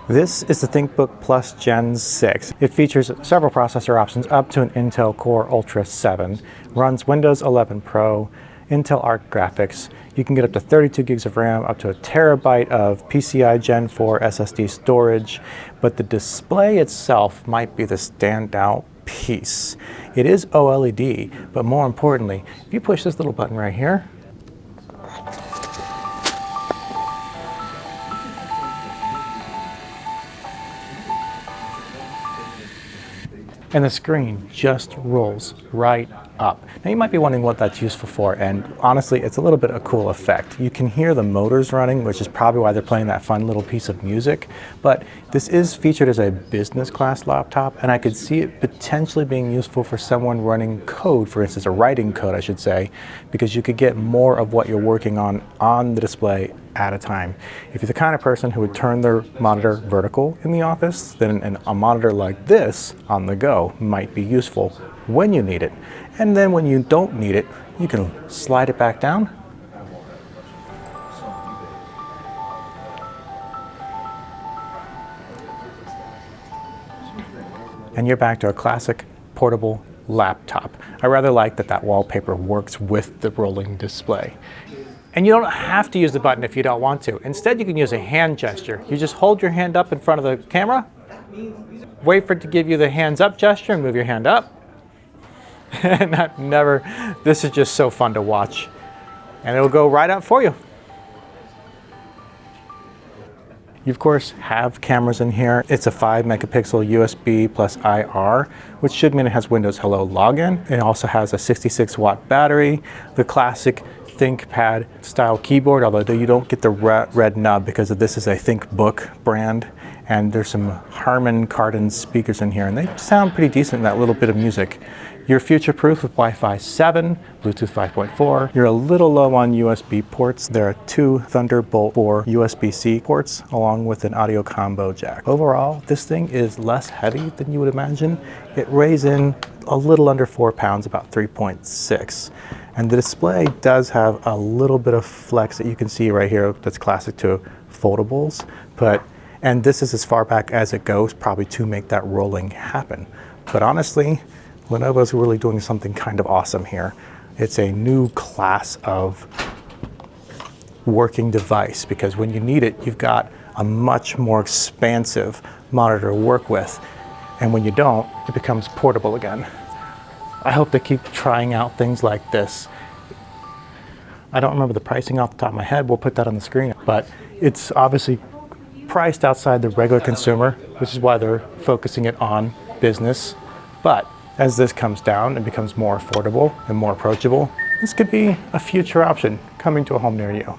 This is the ThinkBook Plus Gen 6. It features several processor options up to an Intel Core Ultra 7, runs Windows 11 Pro, Intel Arc graphics. You can get up to 32 gigs of RAM, up to a terabyte of PCI Gen 4 SSD storage, but the display itself might be the standout piece. It is OLED, but more importantly, if you push this little button right here, and the screen just rolls right up. Now you might be wondering what that's useful for, and honestly it's a little bit of a cool effect. You can hear the motors running, which is probably why they're playing that fun little piece of music, but this is featured as a business class laptop, and I could see it potentially being useful for someone running code, for instance, or writing code I should say, because you could get more of what you're working on the display at a time. If you're the kind of person who would turn their monitor vertical in the office, then a monitor like this on the go might be useful when you need it. And then when you don't need it, you can slide it back down. And you're back to a classic portable laptop. I rather like that wallpaper works with the rolling display. And you don't have to use the button if you don't want to. Instead, you can use a hand gesture. You just hold your hand up in front of the camera, wait for it to give you the hands up gesture, and move your hand up. And this is just so fun to watch. And it'll go right up for you. You of course have cameras in here. It's a 5 megapixel USB plus IR, which should mean it has Windows Hello login. It also has a 66 watt battery, the classic ThinkPad style keyboard, although you don't get the red nub because this is a ThinkBook brand. And there's some Harman Kardon speakers in here, and they sound pretty decent in that little bit of music. You're future-proof with Wi-Fi 7, Bluetooth 5.4. You're a little low on USB ports. There are 2 Thunderbolt 4 USB-C ports, along with an audio combo jack. Overall, this thing is less heavy than you would imagine. It weighs in a little under 4 pounds, about 3.6. And the display does have a little bit of flex that you can see right here that's classic to foldables, and this is as far back as it goes, probably to make that rolling happen. But honestly, Lenovo's really doing something kind of awesome here. It's a new class of working device, because when you need it, you've got a much more expansive monitor to work with. And when you don't, it becomes portable again. I hope they keep trying out things like this. I don't remember the pricing off the top of my head. We'll put that on the screen. But it's obviously priced outside the regular consumer, which is why they're focusing it on business. But as this comes down and becomes more affordable and more approachable, this could be a future option coming to a home near you.